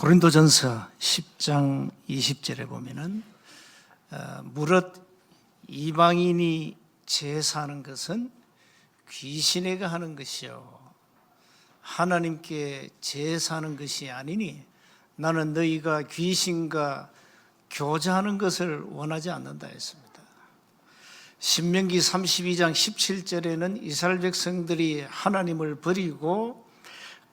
고린도전서 10장 20절에 보면은 무릇 이방인이 제사하는 것은 귀신에게 하는 것이요 하나님께 제사하는 것이 아니니 나는 너희가 귀신과 교제하는 것을 원하지 않는다 했습니다. 신명기 32장 17절에는 이스라엘 백성들이 하나님을 버리고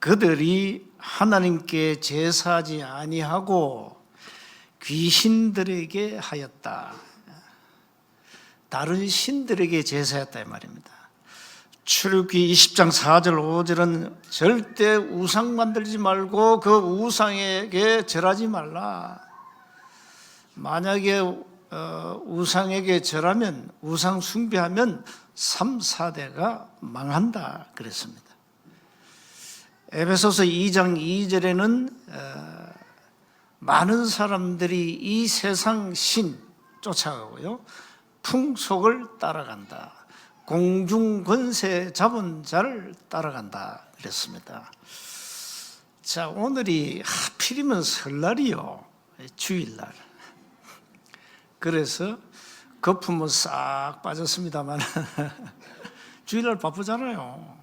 그들이 하나님께 제사하지 아니하고 귀신들에게 하였다. 다른 신들에게 제사했다 이 말입니다. 출애굽기 20장 4절 5절은 절대 우상 만들지 말고 그 우상에게 절하지 말라. 만약에 우상에게 절하면 우상 숭배하면 3, 4대가 망한다 그랬습니다. 에베소서 2장 2절에는 많은 사람들이 이 세상 신 쫓아가고요 풍속을 따라간다. 공중권세 잡은 자를 따라간다 그랬습니다. 자, 오늘이 하필이면 설날이요, 주일날. 그래서 거품은 싹 빠졌습니다만 주일날 바쁘잖아요.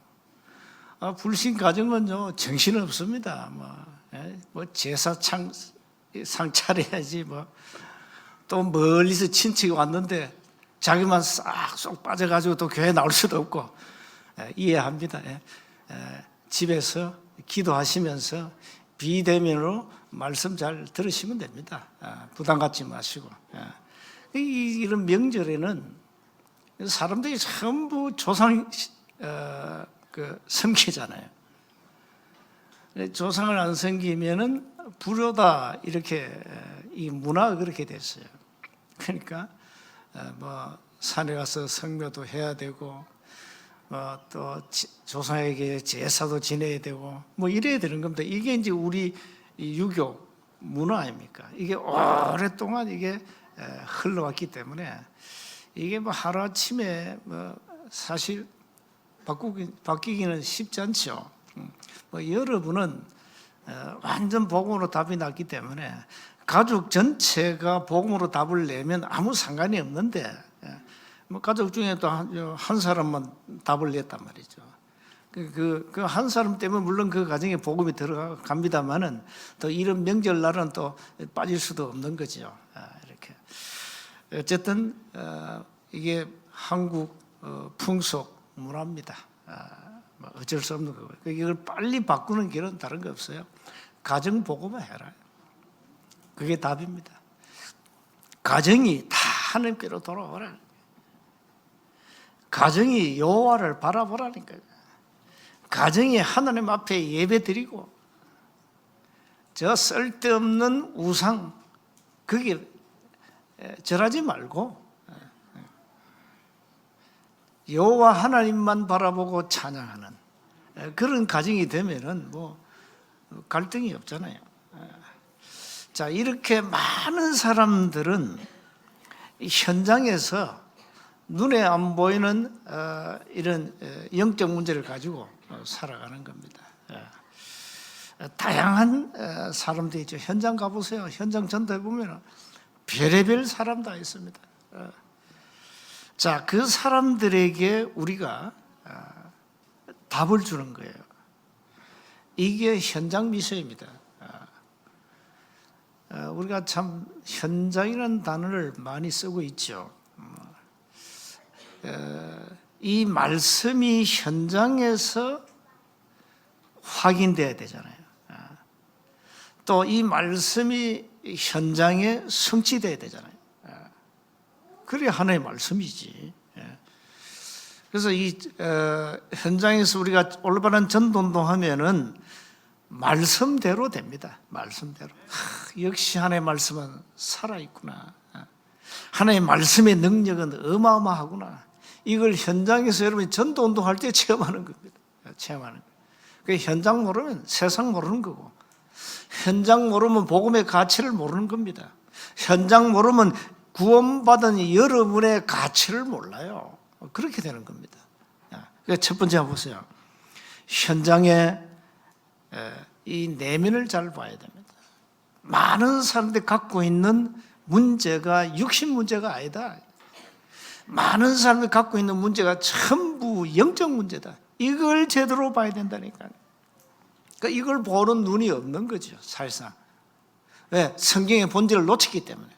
불신 가정은요 정신 없습니다. 뭐 제사상 차려야지, 또 멀리서 친척이 왔는데 자기만 싹 빠져가지고 또 교회 나올 수도 없고, 이해합니다. 집에서 기도하시면서 비대면으로 말씀 잘 들으시면 됩니다. 부담 갖지 마시고. 이런 명절에는 사람들이 전부 조상 섬기잖아요. 조상을 안 섬기면은 불효다, 이렇게 이 문화가 그렇게 됐어요. 그러니까 산에 가서 성묘도 해야 되고, 또 조상에게 제사도 지내야 되고, 이래야 되는 겁니다. 이게 이제 우리 유교 문화 아닙니까? 이게 오랫동안 이게 흘러왔기 때문에 이게 하루아침에 사실 바뀌기는 쉽지 않죠. 여러분은 완전 복음으로 답이 났기 때문에 가족 전체가 복음으로 답을 내면 아무 상관이 없는데, 가족 중에 또 한 사람만 답을 냈단 말이죠. 그 한 사람 때문에 물론 그 가정에 복음이 들어갑니다만은 또 이런 명절날은 또 빠질 수도 없는 거죠. 이렇게 어쨌든 이게 한국 풍속 문화입니다. 어쩔 수 없는 거고요. 이걸 빨리 바꾸는 길은 다른 거 없어요. 가정 복음을 해라. 그게 답입니다. 가정이 다 하나님께로 돌아오라. 가정이 여호와를 바라보라니까요. 가정이 하나님 앞에 예배드리고, 저 쓸데없는 우상 거기에 절하지 말고 여호와 하나님만 바라보고 찬양하는 그런 가정이 되면은 갈등이 없잖아요. 자, 이렇게 많은 사람들은 현장에서 눈에 안 보이는 이런 영적 문제를 가지고 살아가는 겁니다. 다양한 사람들이 있죠. 현장 가보세요. 현장 전도해 보면 별의별 사람 다 있습니다. 자, 그 사람들에게 우리가 답을 주는 거예요. 이게 현장 미션입니다. 우리가 참 현장이라는 단어를 많이 쓰고 있죠. 이 말씀이 현장에서 확인돼야 되잖아요. 또 이 말씀이 현장에 성취돼야 되잖아요. 그래 하나의 말씀이지. 그래서 이 현장에서 우리가 올바른 전도운동하면은 말씀대로 됩니다. 말씀대로. 역시 하나의 말씀은 살아있구나. 하나의 말씀의 능력은 어마어마하구나. 이걸 현장에서 여러분이 전도운동할 때 체험하는 겁니다. 체험하는 거예요. 그 현장 모르면 세상 모르는 거고, 현장 모르면 복음의 가치를 모르는 겁니다. 현장 모르면 구원받은 여러분의 가치를 몰라요. 그렇게 되는 겁니다. 첫 번째 한번 보세요. 현장에 이 내면을 잘 봐야 됩니다. 많은 사람들이 갖고 있는 문제가 육신 문제가 아니다. 많은 사람들이 갖고 있는 문제가 전부 영적 문제다. 이걸 제대로 봐야 된다니까요. 그러니까 이걸 보는 눈이 없는 거죠, 사실상. 왜? 성경의 본질을 놓쳤기 때문에.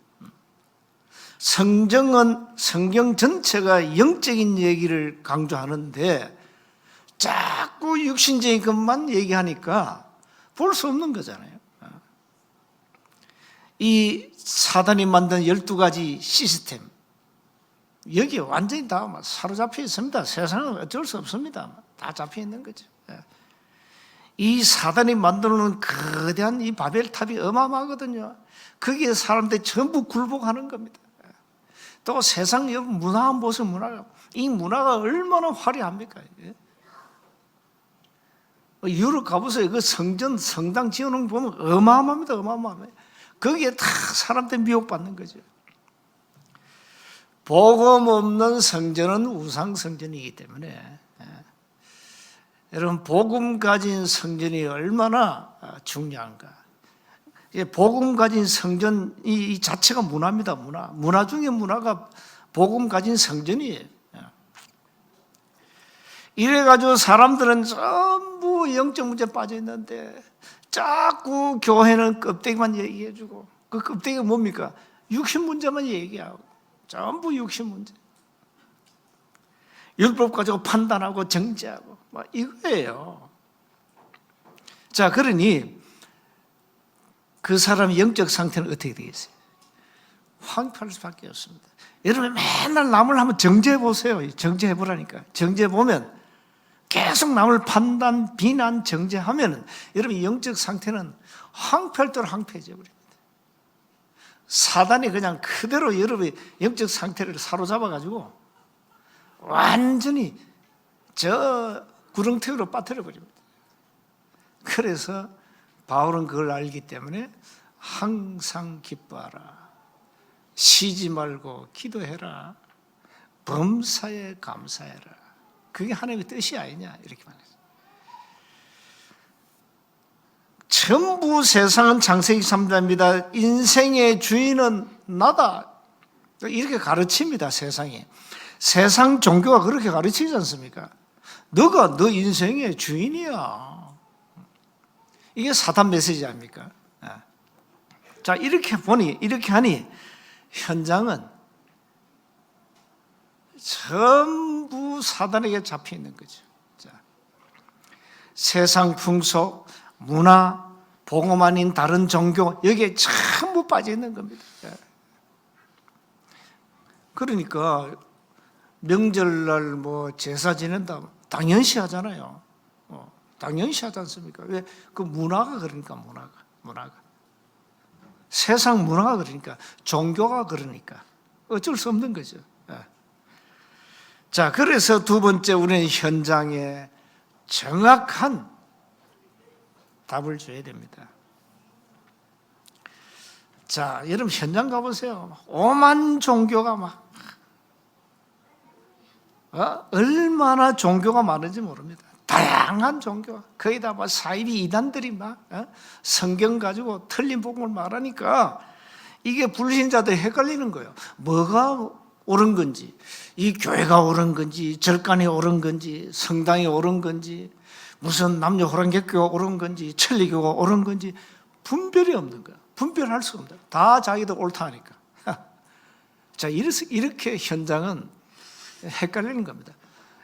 성경 전체가 영적인 얘기를 강조하는데 자꾸 육신적인 것만 얘기하니까 볼 수 없는 거잖아요. 이 사단이 만든 12가지 시스템, 여기에 완전히 다 사로잡혀 있습니다. 세상은 어쩔 수 없습니다. 다 잡혀 있는 거죠. 이 사단이 만들어놓은 거대한 이 바벨탑이 어마어마하거든요. 거기에 사람들이 전부 굴복하는 겁니다. 또 세상 문화 보세요. 이 문화가 얼마나 화려합니까? 유럽 가보세요. 그 성당 지어놓은 거 보면 어마어마합니다. 어마어마합니다. 거기에 다 사람들 미혹받는 거죠. 복음 없는 성전은 우상 성전이기 때문에 여러분, 복음 가진 성전이 얼마나 중요한가. 복음 가진 성전 이 자체가 문화입니다. 문화 중에 문화가 복음 가진 성전이에요. 이래가지고 사람들은 전부 영적 문제에 빠져 있는데 자꾸 교회는 껍데기만 얘기해주고, 그 껍데기가 뭡니까? 육신 문제만 얘기하고, 전부 육신 문제. 율법 가지고 판단하고 정죄하고 막 이거예요. 자, 그러니 그 사람의 영적 상태는 어떻게 되겠어요? 황폐할 수밖에 없습니다. 여러분 맨날 남을 한번 정죄해 보세요. 정죄해 보라니까. 정죄해 보면 계속 남을 판단, 비난, 정죄하면 여러분 영적 상태는 황폐할 대로 황폐해져 버립니다. 사단이 그냥 그대로 여러분의 영적 상태를 사로잡아 가지고 완전히 저 구렁텅이로 빠뜨려 버립니다. 그래서 바울은 그걸 알기 때문에 항상 기뻐하라, 쉬지 말고 기도해라, 범사에 감사해라. 그게 하나님의 뜻이 아니냐 이렇게 말했어요. 전부 세상은 창세기 3장입니다. 인생의 주인은 나다 이렇게 가르칩니다. 세상이. 세상 종교가 그렇게 가르치지 않습니까? 너가 너 인생의 주인이야. 이게 사단 메시지 아닙니까? 자, 이렇게 하니 현장은 전부 사단에게 잡혀 있는 거죠. 자, 세상 풍속, 문화, 복음 아닌 다른 종교, 여기에 전부 빠져 있는 겁니다. 그러니까 명절날 제사 지낸다 당연시 하잖아요. 당연시 하지 않습니까? 왜? 그 문화가 그러니까 문화가 세상 문화가 그러니까 종교가 그러니까 어쩔 수 없는 거죠. 자, 그래서 두 번째 우리는 현장에 정확한 답을 줘야 됩니다. 자, 여러분 현장 가보세요. 오만 종교가 막 얼마나 종교가 많은지 모릅니다. 다양한 종교, 거의 다 사이비 이단들이 막 성경 가지고 틀린 복음을 말하니까 이게 불신자들이 헷갈리는 거예요. 뭐가 옳은 건지, 이 교회가 옳은 건지, 절간이 옳은 건지, 성당이 옳은 건지, 무슨 남녀 호랑객교가 옳은 건지, 천리교가 옳은 건지 분별이 없는 거야. 분별할 수가 없다. 다 자기도 옳다 하니까. 자, 이렇게 현장은 헷갈리는 겁니다.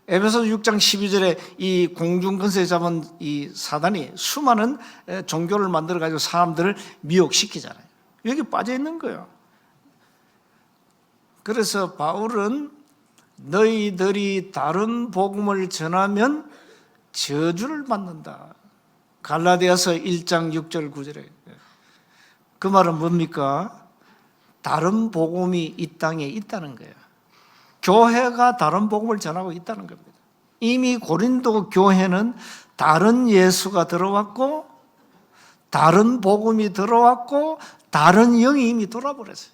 에베소서 6장 12절에 이 공중근세에 잡은 이 사단이 수많은 종교를 만들어 가지고 사람들을 미혹시키잖아요. 여기 빠져 있는 거예요. 그래서 바울은 너희들이 다른 복음을 전하면 저주를 받는다. 갈라디아서 1장 6절 9절에. 그 말은 뭡니까? 다른 복음이 이 땅에 있다는 거예요. 교회가 다른 복음을 전하고 있다는 겁니다. 이미 고린도 교회는 다른 예수가 들어왔고 다른 복음이 들어왔고 다른 영이 이미 돌아버렸어요.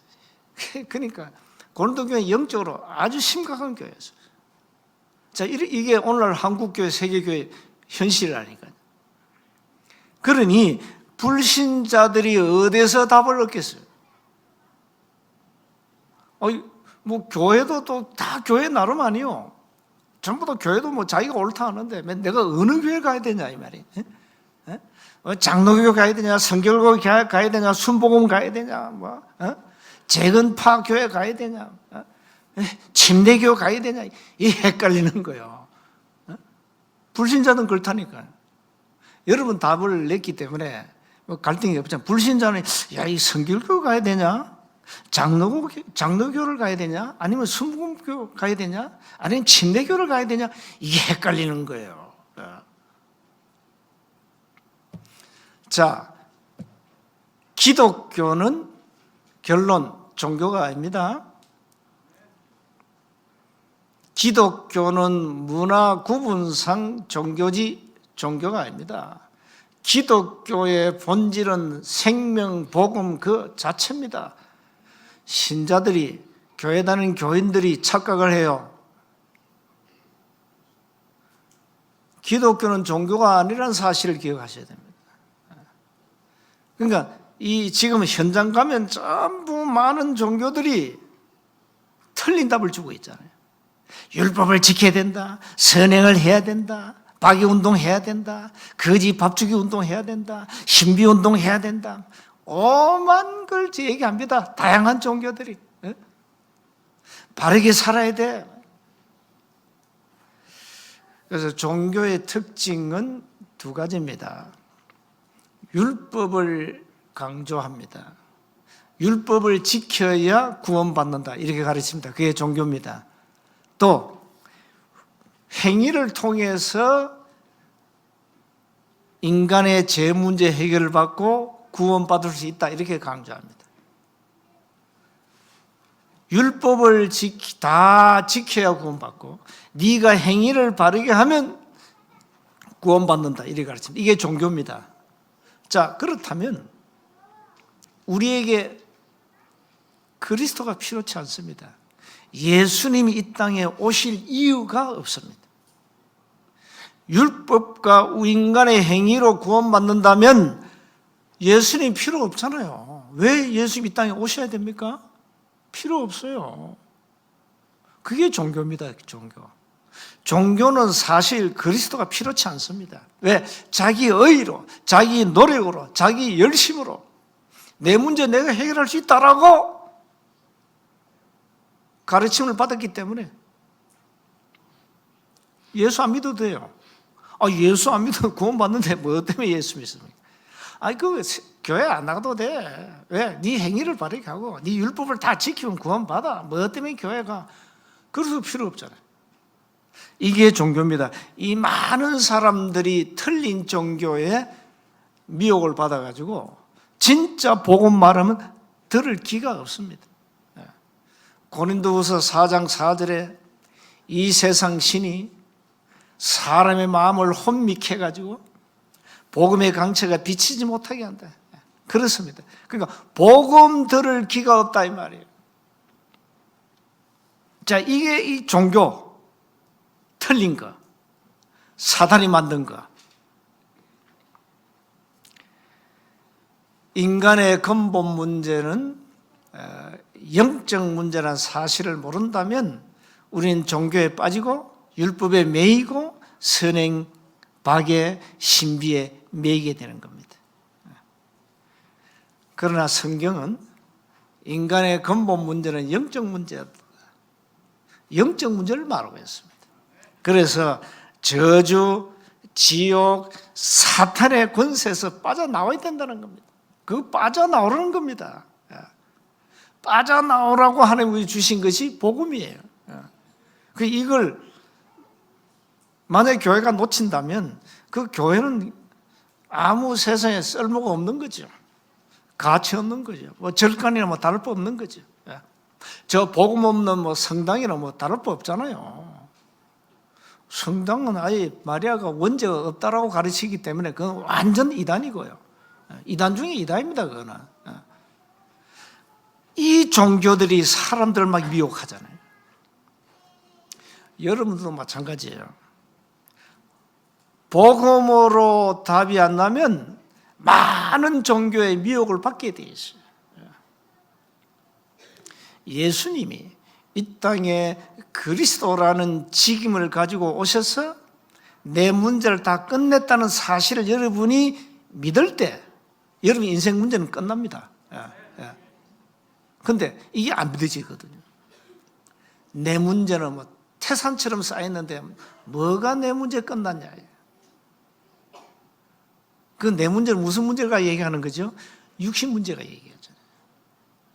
그러니까 고린도 교회 영적으로 아주 심각한 교회였어요. 자, 이게 오늘날 한국교회, 세계교회 현실이라니까요. 그러니 불신자들이 어디서 답을 얻겠어요? 뭐 교회도 또 다 교회 나름 아니요. 전부 다 교회도 뭐 자기가 옳다 하는데 내가 어느 교회 가야 되냐 이 말이. 장로교 가야 되냐, 성결교 가야 되냐, 순복음 가야 되냐, 뭐 재건파 교회 가야 되냐, 침례교 가야 되냐, 이 헷갈리는 거예요. 불신자는 그렇다니까요. 여러분 답을 냈기 때문에 뭐 갈등이 없잖아요. 불신자는 이 성결교 가야 되냐, 장로교를 가야 되냐, 아니면 순복음교 가야 되냐, 아니면 침례교를 가야 되냐, 이게 헷갈리는 거예요. 자, 기독교는 결론 종교가 아닙니다. 기독교는 문화 구분상 종교가 아닙니다. 기독교의 본질은 생명, 복음 그 자체입니다. 신자들이, 교회 다니는 교인들이 착각을 해요. 기독교는 종교가 아니라는 사실을 기억하셔야 됩니다. 그러니까 지금 현장 가면 전부 많은 종교들이 틀린 답을 주고 있잖아요. 율법을 지켜야 된다, 선행을 해야 된다, 박이운동 해야 된다, 거지 밥주기 운동 해야 된다, 신비운동 해야 된다, 오만 걸 얘기합니다. 다양한 종교들이. 바르게 살아야 돼. 그래서 종교의 특징은 두 가지입니다. 율법을 강조합니다. 율법을 지켜야 구원받는다, 이렇게 가르칩니다. 그게 종교입니다. 또 행위를 통해서 인간의 죄 문제 해결을 받고 구원받을 수 있다, 이렇게 강조합니다. 율법을 다 지켜야 구원받고 네가 행위를 바르게 하면 구원받는다, 이렇게 가르칩니다. 이게 종교입니다. 자, 그렇다면 우리에게 그리스도가 필요치 않습니다. 예수님이 이 땅에 오실 이유가 없습니다. 율법과 인간의 행위로 구원받는다면 예수님 필요 없잖아요. 왜 예수님 이 땅에 오셔야 됩니까? 필요 없어요. 그게 종교입니다. 종교. 종교는 사실 그리스도가 필요치 않습니다. 왜? 자기 의로, 자기 노력으로, 자기 열심으로 내 문제 내가 해결할 수 있다라고 가르침을 받았기 때문에 예수 안 믿어도 돼요. 예수 안 믿어도 구원받는데 뭐 때문에 예수 믿습니까? 교회 안 나가도 돼. 왜? 네 행위를 바르게 하고 네 율법을 다 지키면 구원받아. 뭐 때문에 교회가? 그래서 필요 없잖아요. 이게 종교입니다. 이 많은 사람들이 틀린 종교에 미혹을 받아가지고 진짜 복음 말하면 들을 기가 없습니다. 고린도후서 4장 4절에 이 세상 신이 사람의 마음을 혼미케 해가지고 복음의 강체가 비치지 못하게 한다. 그렇습니다. 그러니까 복음 들을 기가 없다 이 말이에요. 자, 이게 이 종교 틀린 거, 사단이 만든 거. 인간의 근본 문제는 영적 문제라는 사실을 모른다면 우리는 종교에 빠지고 율법에 매이고 선행, 박에, 신비에 매이게 되는 겁니다. 그러나 성경은 인간의 근본 문제는 영적 문제다, 영적 문제를 말하고 있습니다. 그래서 저주, 지옥, 사탄의 권세에서 빠져나와야 된다는 겁니다. 그 빠져나오라는 겁니다. 빠져나오라고 하나님이 주신 것이 복음이에요. 이걸 만약에 교회가 놓친다면 그 교회는 아무 세상에 쓸모가 없는 거죠. 가치 없는 거죠. 뭐 절간이나 뭐 다를 바 없는 거죠. 저 복음 없는 뭐 성당이나 뭐 다를 바 없잖아요. 성당은 아예 마리아가 원죄가 없다라고 가르치기 때문에 그건 완전 이단이고요. 이단 중에 이단입니다. 그거는. 이 종교들이 사람들을 막 미혹하잖아요. 여러분도 마찬가지예요. 복음으로 답이 안 나면 많은 종교의 미혹을 받게 돼 있어요. 예수님이 이 땅에 그리스도라는 직임을 가지고 오셔서 내 문제를 다 끝냈다는 사실을 여러분이 믿을 때 여러분 인생 문제는 끝납니다. 그런데 이게 안 믿어지거든요. 내 문제는 뭐 태산처럼 쌓였는데 뭐가 내 문제 끝났냐. 그 내 문제는 무슨 문제가 얘기하는 거죠? 육신 문제가 얘기하잖아요.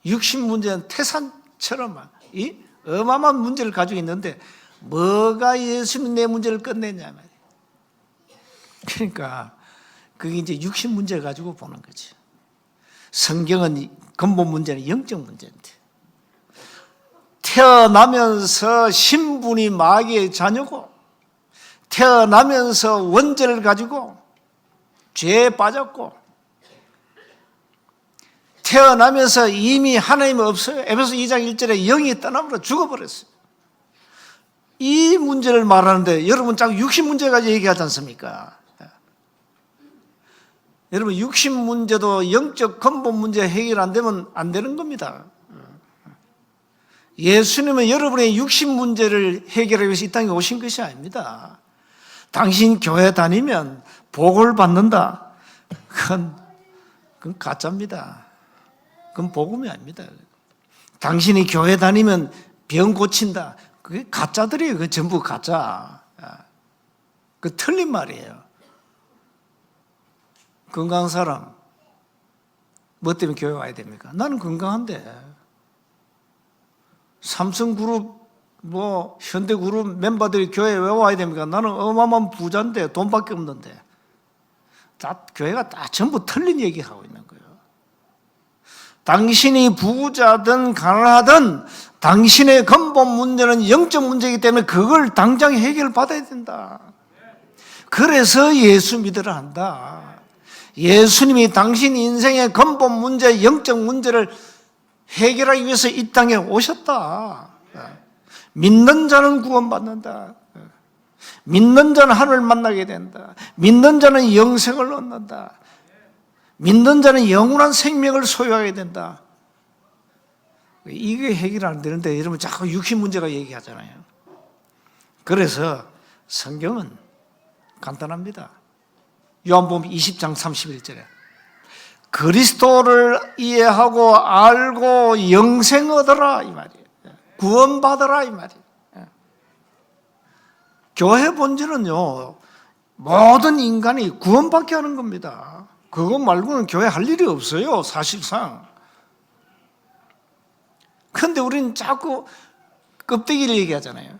육신 문제는 태산처럼 이 어마어마한 문제를 가지고 있는데 뭐가 예수님 내 문제를 끝냈냐 말이에요. 그러니까 그게 이제 육신 문제를 가지고 보는 거죠. 성경은 근본 문제는 영적 문제인데 태어나면서 신분이 마귀의 자녀고 태어나면서 원죄를 가지고 죄에 빠졌고 태어나면서 이미 하나님이 없어요. 에베소 2장 1절에 영이 떠남으로 죽어버렸어요. 이 문제를 말하는데 여러분 자꾸 육신 문제까지 얘기하지 않습니까? 여러분 육신 문제도 영적 근본 문제 해결 안 되면 안 되는 겁니다. 예수님은 여러분의 육신 문제를 해결하기 위해서 이 땅에 오신 것이 아닙니다. 당신 교회 다니면 복을 받는다. 그건 가짜입니다. 그건 복음이 아닙니다. 당신이 교회 다니면 병 고친다. 그게 가짜들이에요. 그게 전부 가짜. 그 틀린 말이에요. 건강한 사람 뭐 때문에 교회 와야 됩니까? 나는 건강한데 삼성그룹 뭐 현대그룹 멤버들이 교회에 왜 와야 됩니까? 나는 어마어마한 부자인데 돈밖에 없는데 다 교회가 다 전부 틀린 얘기하고 있는 거예요. 당신이 부자든 가난하든 당신의 근본 문제는 영적 문제이기 때문에 그걸 당장 해결받아야 된다. 그래서 예수 믿으라 한다. 예수님이 당신 인생의 근본 문제, 영적 문제를 해결하기 위해서 이 땅에 오셨다. 믿는 자는 구원받는다. 믿는 자는 하늘을 만나게 된다. 믿는 자는 영생을 얻는다. 믿는 자는 영원한 생명을 소유하게 된다. 이게 해결 안 되는데 여러분 자꾸 육신 문제가 얘기하잖아요. 그래서 성경은 간단합니다. 요한복음 20장 31절에 그리스도를 이해하고 알고 영생 얻어라 이 말이에요. 구원받아라 이 말이에요. 교회 본질은요 모든 인간이 구원받게 하는 겁니다. 그것 말고는 교회 할 일이 없어요 사실상. 그런데 우리는 자꾸 껍데기를 얘기하잖아요.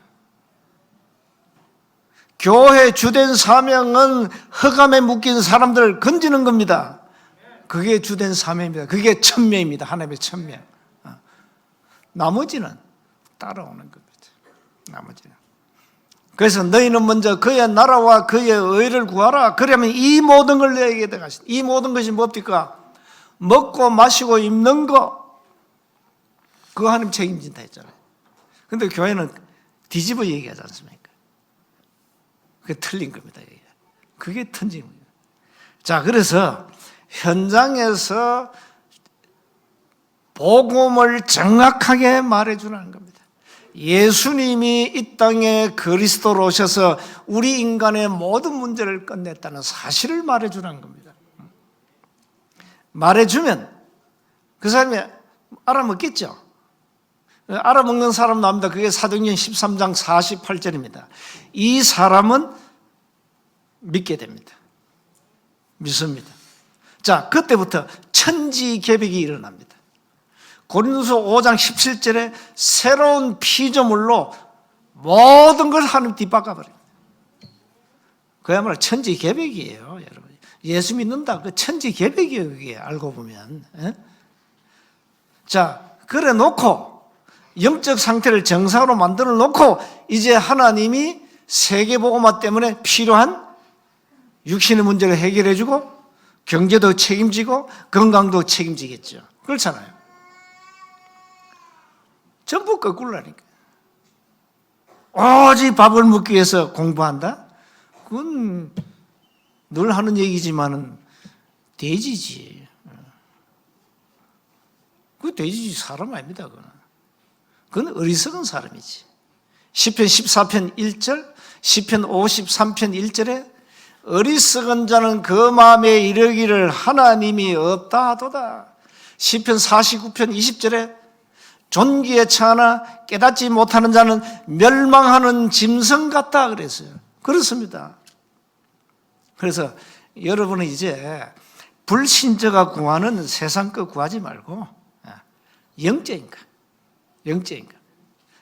교회 주된 사명은 흑암에 묶인 사람들을 건지는 겁니다. 그게 주된 사명입니다. 그게 천명입니다. 하나님의 천명. 나머지는 따라오는 겁니다. 나머지는. 그래서 너희는 먼저 그의 나라와 그의 의를 구하라. 그러면 이 모든 걸 너에게 더하시다. 이 모든 것이 뭡니까? 먹고 마시고 입는 거. 그거 하나님 책임진다 했잖아요. 그런데 교회는 뒤집어 얘기하지 않습니까? 그게 틀린 겁니다. 그게 틀린 겁니다. 자, 그래서 현장에서 복음을 정확하게 말해주는 겁니다. 예수님이 이 땅에 그리스도로 오셔서 우리 인간의 모든 문제를 끝냈다는 사실을 말해주는 겁니다. 말해주면 그 사람이 알아먹겠죠. 알아먹는 사람 나옵니다. 그게 사도행전 13장 48절입니다. 이 사람은 믿게 됩니다. 믿습니다. 자, 그때부터 천지개벽이 일어납니다. 고린도서 5장 17절에 새로운 피조물로 모든 걸 하나님 뒤바꿔버립니다. 그야말로 천지개벽이에요, 여러분. 예수 믿는다, 그 천지개벽이에요, 그게 알고 보면. 자, 그래 놓고 영적 상태를 정상으로 만들어 놓고 이제 하나님이 세계복음화 때문에 필요한 육신의 문제를 해결해 주고 경제도 책임지고 건강도 책임지겠죠. 그렇잖아요. 전부 거꾸로라니까. 오직 밥을 먹기 위해서 공부한다? 그건 늘 하는 얘기지만은 돼지지. 그 돼지지 사람 아닙니다. 그건 어리석은 사람이지. 시편 14편 1절, 시편 53편 1절에 어리석은 자는 그 마음에 이르기를 하나님이 없다 하도다. 시편 49편 20절에 존귀에 처하나 깨닫지 못하는 자는 멸망하는 짐승 같다 그랬어요. 그렇습니다. 그래서 여러분은 이제 불신자가 구하는 세상 거 구하지 말고 영적인 것,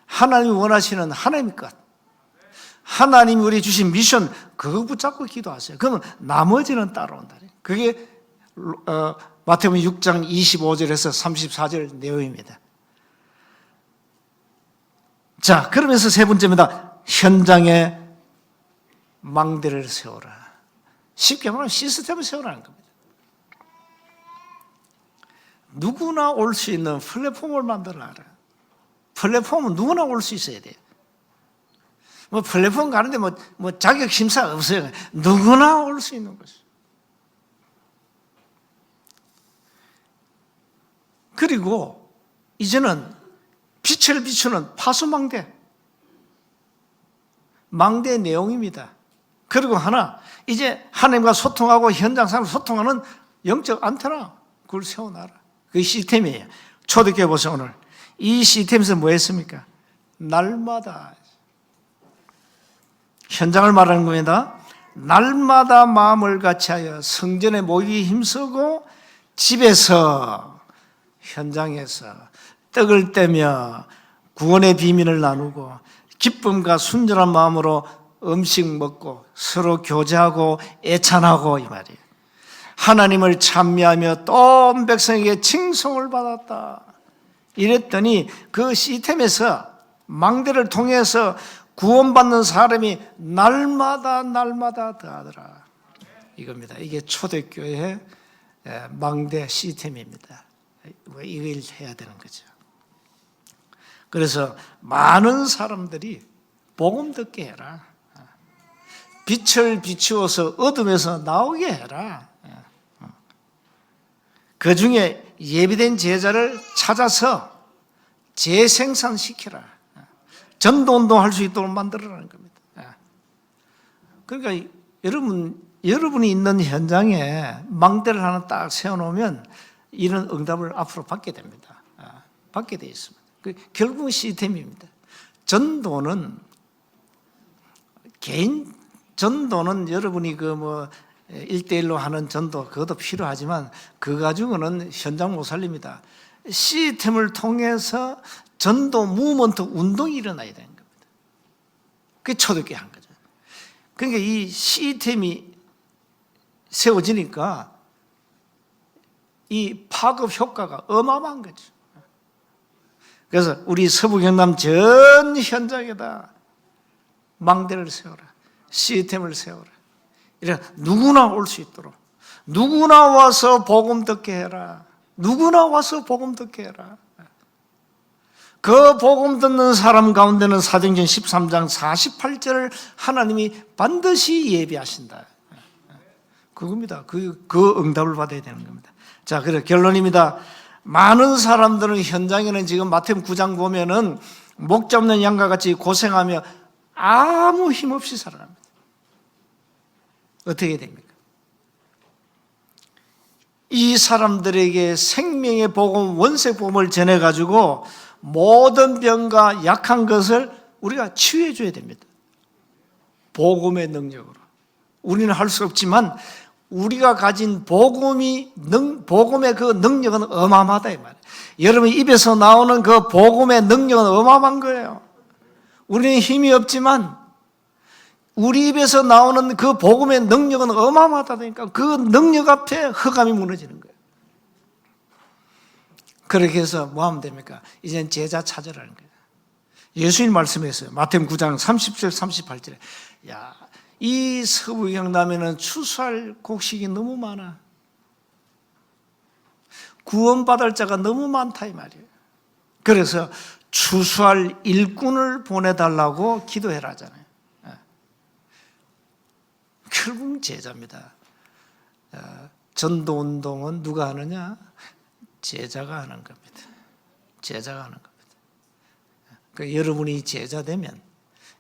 하나님이 원하시는 하나님의 것, 하나님이 우리 주신 미션 그거 붙잡고 기도하세요. 그러면 나머지는 따라온다. 그게 마태복음 6장 25절에서 34절 내용입니다. 자, 그러면서 세 번째입니다. 현장에 망대를 세워라. 쉽게 말하면 시스템을 세우라는 겁니다. 누구나 올 수 있는 플랫폼을 만들어라. 플랫폼은 누구나 올 수 있어야 돼요. 뭐 플랫폼 가는데 뭐 자격 심사 없어요. 누구나 올 수 있는 것이죠. 그리고 이제는 빛을 비추는 파수망대, 망대의 내용입니다. 그리고 하나, 이제 하나님과 소통하고 현장 사람 소통하는 영적 안테나, 그걸 세워놔라. 그게 시스템이에요. 초대교회 보세요, 오늘. 이 시스템에서 뭐 했습니까? 날마다 현장을 말하는 겁니다. 날마다 마음을 같이하여 성전에 모이기 힘쓰고 집에서, 현장에서 떡을 떼며 구원의 비밀을 나누고 기쁨과 순전한 마음으로 음식 먹고 서로 교제하고 애찬하고, 이 말이에요. 하나님을 찬미하며 또 온 백성에게 칭송을 받았다. 이랬더니 그 시스템에서 망대를 통해서 구원받는 사람이 날마다 더하더라. 이겁니다. 이게 초대교회의 망대 시스템입니다. 이걸 해야 되는 거죠. 그래서 많은 사람들이 복음 듣게 해라. 빛을 비추어서 어둠에서 나오게 해라. 그 중에 예비된 제자를 찾아서 재생산시키라. 전도운동 할 수 있도록 만들어라는 겁니다. 그러니까 여러분이 있는 현장에 망대를 하나 딱 세워놓으면 이런 응답을 앞으로 받게 됩니다. 받게 되어 있습니다. 결국은 시스템입니다. 전도는 개인 전도는 여러분이 그 뭐 1대1로 하는 전도 그것도 필요하지만 그 가지고는 현장 못 살립니다. 시스템을 통해서 전도 무브먼트 운동이 일어나야 되는 겁니다. 그게 초대교회 한 거죠. 그러니까 이 시스템이 세워지니까 이 파급 효과가 어마어마한 거죠. 그래서 우리 서부 경남 전 현장에다 망대를 세워라. 시스템을 세워라. 이래 누구나 올 수 있도록, 누구나 와서 복음 듣게 해라. 누구나 와서 복음 듣게 해라. 그 복음 듣는 사람 가운데는 사도행전 13장 48절을 하나님이 반드시 예비하신다. 그겁니다. 그 응답을 받아야 되는 겁니다. 자, 그래 결론입니다. 많은 사람들은 현장에는 지금 마태복음 9장 보면은 목자 없는 양과 같이 고생하며 아무 힘 없이 살아갑니다. 어떻게 됩니까? 이 사람들에게 생명의 복음, 원색 복음을 전해가지고 모든 병과 약한 것을 우리가 치유해 줘야 됩니다. 복음의 능력으로. 우리는 할 수 없지만 우리가 가진 복음의 그 능력은 어마어마하다 이 말이에요. 여러분 입에서 나오는 그 복음의 능력은 어마어마한 거예요. 우리는 힘이 없지만 우리 입에서 나오는 그 복음의 능력은 어마어마하다니까. 그 능력 앞에 흑암이 무너지는 거예요. 그렇게 해서 뭐 하면 됩니까? 이제는 제자 찾으라는 거예요. 예수님 말씀했어요. 마태복음 9장 30절 38절에 야, 이 서부 경남에는 추수할 곡식이 너무 많아. 구원받을 자가 너무 많다 이 말이에요. 그래서 추수할 일꾼을 보내달라고 기도해라 하잖아요. 결국 제자입니다. 전도 운동은 누가 하느냐? 제자가 하는 겁니다. 제자가 하는 겁니다. 그 여러분이 제자 되면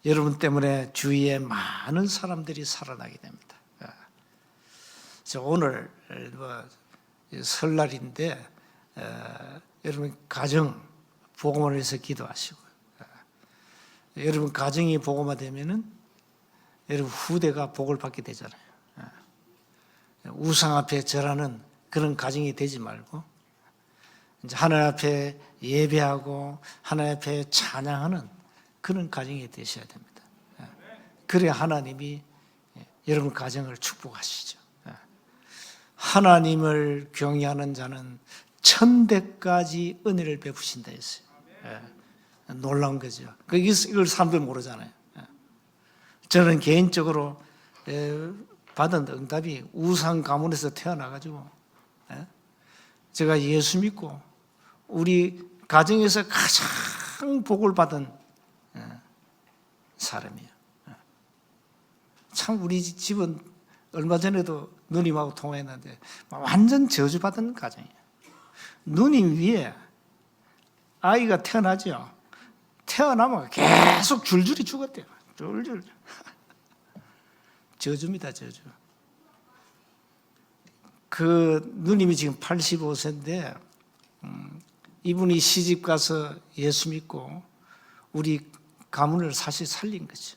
여러분 때문에 주위에 많은 사람들이 살아나게 됩니다. 오늘 설날인데 여러분 가정 복음을 위해서 기도하시고, 여러분 가정이 복음화되면은 여러분 후대가 복을 받게 되잖아요. 우상 앞에 절하는 그런 가정이 되지 말고 이제 하나님 앞에 예배하고 하나님 앞에 찬양하는 그런 가정이 되셔야 됩니다. 그래야 하나님이 여러분 가정을 축복하시죠. 하나님을 경외하는 자는 천대까지 은혜를 베푸신다 했어요. 놀라운 거죠. 이걸 사람들 모르잖아요. 저는 개인적으로 받은 응답이 우상 가문에서 태어나가지고 제가 예수 믿고 우리 가정에서 가장 복을 받은 사람이에요. 참 우리 집은 얼마 전에도 누님하고 통화했는데 완전 저주받은 가정이에요. 누님 위에 아이가 태어나죠. 태어나면 계속 줄줄이 죽었대요. 줄줄. 저주입니다, 저주. 그 누님이 지금 85세인데 이분이 시집 가서 예수 믿고 우리 가문을 사실 살린 거죠.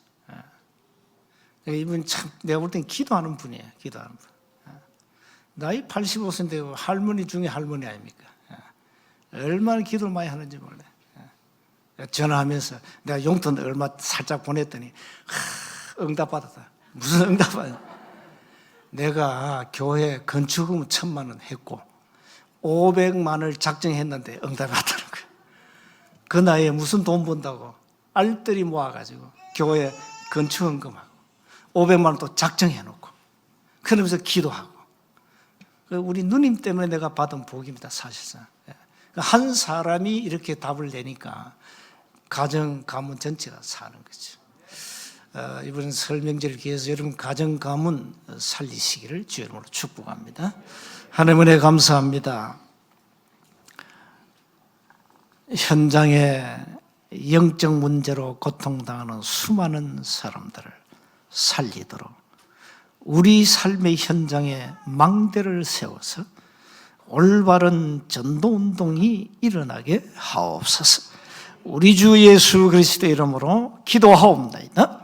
이분 참 내가 볼 땐 기도하는 분이에요. 기도하는 분. 나이 85세인데 할머니 중에 할머니 아닙니까? 얼마나 기도를 많이 하는지 몰라요. 전화하면서 내가 용돈 얼마 살짝 보냈더니 응답받았다. 무슨 응답받았냐? 내가 교회 건축금 1,000만 원 했고 500만을 작정했는데 응답이 왔다는 거예요. 그 나이에 무슨 돈 번다고 알뜰히 모아가지고 교회 건축금하고 500만 원 또 작정해놓고 그러면서 기도하고, 우리 누님 때문에 내가 받은 복입니다. 사실상 한 사람이 이렇게 답을 내니까 가정 가문 전체가 사는 거죠. 이번 설명절을 기해서 여러분 가정 가문 살리시기를 주의 이름으로 축복합니다. 하나님 은혜 감사합니다. 현장에 영적 문제로 고통당하는 수많은 사람들을 살리도록 우리 삶의 현장에 망대를 세워서 올바른 전도운동이 일어나게 하옵소서. 우리 주 예수 그리스도의 이름으로 기도하옵나이다.